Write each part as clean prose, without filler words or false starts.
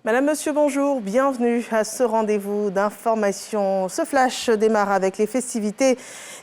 Madame, Monsieur, bonjour, bienvenue à ce rendez-vous d'information. Ce flash démarre avec les festivités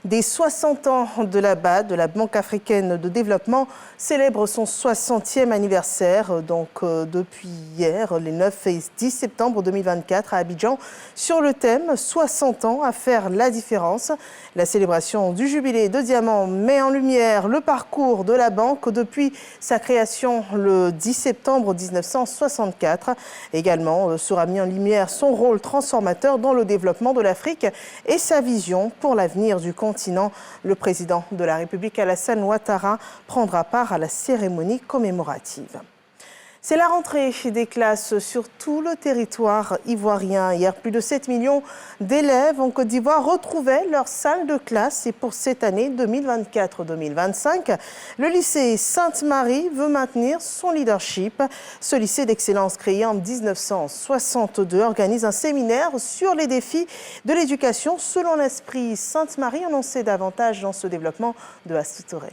des 60 ans de la BAD, de la Banque africaine de développement, célèbre son 60e anniversaire, depuis hier, les 9 et 10 septembre 2024 à Abidjan, sur le thème 60 ans à faire la différence. La célébration du jubilé de diamant met en lumière le parcours de la banque depuis sa création le 10 septembre 1964. Également sera mis en lumière son rôle transformateur dans le développement de l'Afrique et sa vision pour l'avenir du continent. Le président de la République, Alassane Ouattara, prendra part à la cérémonie commémorative. C'est la rentrée des classes sur tout le territoire ivoirien. Hier, plus de 7 millions d'élèves en Côte d'Ivoire retrouvaient leur salle de classe. Et pour cette année 2024-2025, le lycée Sainte-Marie veut maintenir son leadership. Ce lycée d'excellence créé en 1962 organise un séminaire sur les défis de l'éducation selon l'esprit Sainte-Marie. On en sait davantage dans ce développement de Astou Touré.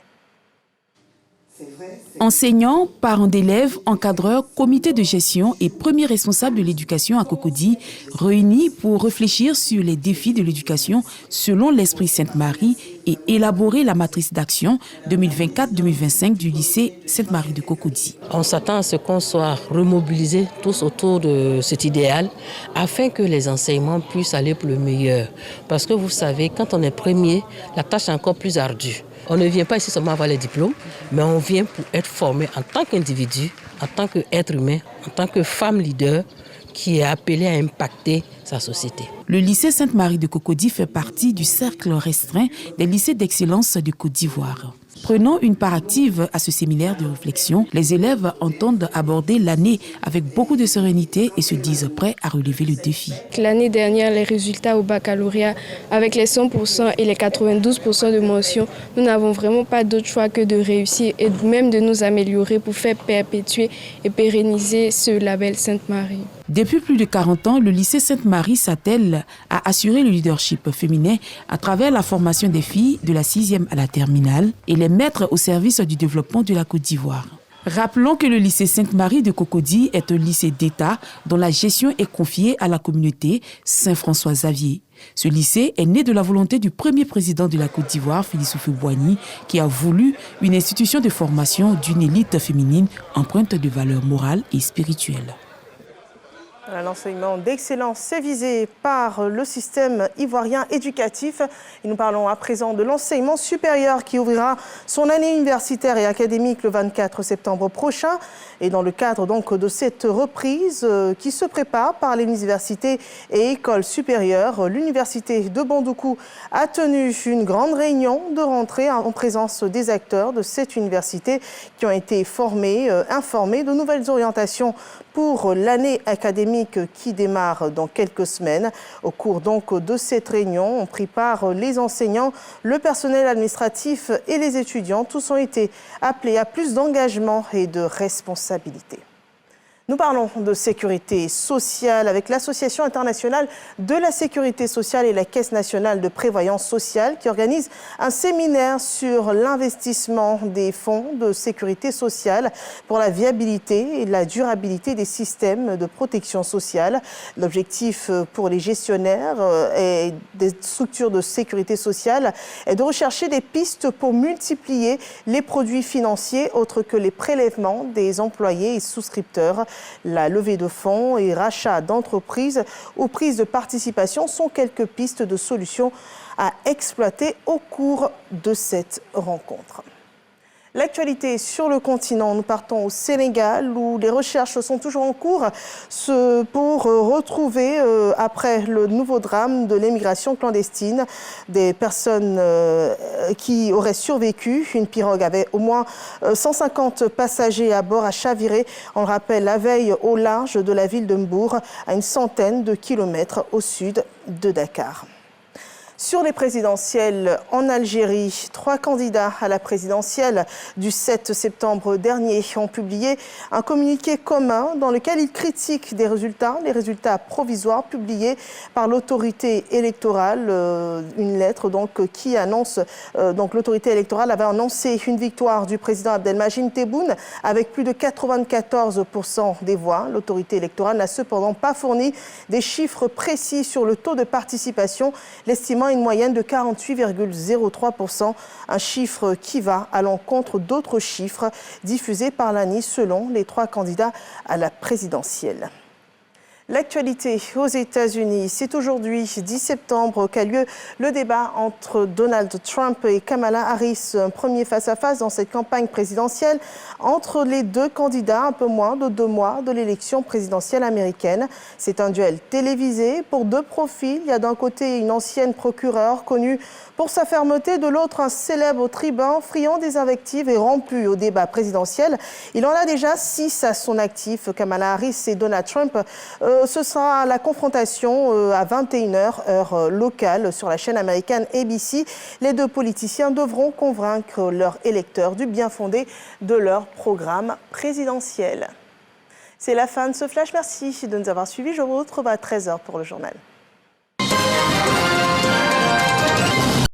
Enseignants, parents d'élèves, encadreurs, comités de gestion et premiers responsables de l'éducation à Cocody, réunis pour réfléchir sur les défis de l'éducation selon l'esprit Sainte-Marie et élaborer la matrice d'action 2024-2025 du lycée Sainte-Marie de Cocody. On s'attend à ce qu'on soit remobilisés tous autour de cet idéal afin que les enseignements puissent aller pour le meilleur. Parce que vous savez, quand on est premier, la tâche est encore plus ardue. On ne vient pas ici seulement avoir les diplômes, mais on vient pour être formé en tant qu'individu, en tant qu'être humain, en tant que femme leader qui est appelée à impacter sa société. Le lycée Sainte-Marie de Cocody fait partie du cercle restreint des lycées d'excellence de Côte d'Ivoire. Prenant une part active à ce séminaire de réflexion, les élèves entendent aborder l'année avec beaucoup de sérénité et se disent prêts à relever le défi. L'année dernière, les résultats au baccalauréat, avec les 100% et les 92% de mention, nous n'avons vraiment pas d'autre choix que de réussir et même de nous améliorer pour faire perpétuer et pérenniser ce label Sainte-Marie. Depuis plus de 40 ans, le lycée Sainte-Marie s'attelle à assurer le leadership féminin à travers la formation des filles de la 6e à la terminale et les mettre au service du développement de la Côte d'Ivoire. Rappelons que le lycée Sainte-Marie de Cocody est un lycée d'État dont la gestion est confiée à la communauté Saint-François-Xavier. Ce lycée est né de la volonté du premier président de la Côte d'Ivoire, Félix Houphouët-Boigny, qui a voulu une institution de formation d'une élite féminine empreinte de valeurs morales et spirituelles. L'enseignement d'excellence est visé par le système ivoirien éducatif. Et nous parlons à présent de l'enseignement supérieur qui ouvrira son année universitaire et académique le 24 septembre prochain. Et dans le cadre de cette reprise qui se prépare par les universités et écoles supérieures, l'université de Bandoukou a tenu une grande réunion de rentrée en présence des acteurs de cette université qui ont été informés de nouvelles orientations pour l'année académique qui démarre dans quelques semaines. Au cours de cette réunion, ont pris part les enseignants, le personnel administratif et les étudiants. Tous ont été appelés à plus d'engagement et de responsabilité. Nous parlons de sécurité sociale avec l'Association internationale de la sécurité sociale et la Caisse nationale de prévoyance sociale qui organise un séminaire sur l'investissement des fonds de sécurité sociale pour la viabilité et la durabilité des systèmes de protection sociale. L'objectif pour les gestionnaires et des structures de sécurité sociale est de rechercher des pistes pour multiplier les produits financiers autres que les prélèvements des employés et souscripteurs. La levée de fonds et rachat d'entreprises ou prise de participation sont quelques pistes de solutions à exploiter au cours de cette rencontre. L'actualité sur le continent, nous partons au Sénégal où les recherches sont toujours en cours pour retrouver, après le nouveau drame de l'émigration clandestine, des personnes qui auraient survécu. Une pirogue avait au moins 150 passagers à bord, a chaviré, on le rappelle, la veille au large de la ville de Mbour, à une centaine de kilomètres au sud de Dakar. Sur les présidentielles en Algérie, 3 candidats à la présidentielle du 7 septembre dernier ont publié un communiqué commun dans lequel ils critiquent les résultats provisoires publiés par l'autorité électorale. Une lettre qui annonce, l'autorité électorale avait annoncé une victoire du président Abdelmadjid Tebboune avec plus de 94% des voix. L'autorité électorale n'a cependant pas fourni des chiffres précis sur le taux de participation, l'estimant une moyenne de 48,03%, un chiffre qui va à l'encontre d'autres chiffres diffusés par l'ANI selon les 3 candidats à la présidentielle. L'actualité aux États-Unis, c'est aujourd'hui, 10 septembre, qu'a lieu le débat entre Donald Trump et Kamala Harris, un premier face-à-face dans cette campagne présidentielle entre les 2 candidats, un peu moins de 2 mois de l'élection présidentielle américaine. C'est un duel télévisé pour 2 profils. Il y a d'un côté une ancienne procureure connue pour sa fermeté, de l'autre un célèbre tribun friand des invectives et rompu au débat présidentiel. Il en a déjà 6 à son actif, Kamala Harris et Donald Trump. Ce sera la confrontation à 21h, heure locale, sur la chaîne américaine ABC. Les 2 politiciens devront convaincre leurs électeurs du bien fondé de leur programme présidentiel. C'est la fin de ce flash. Merci de nous avoir suivis. Je vous retrouve à 13h pour le journal.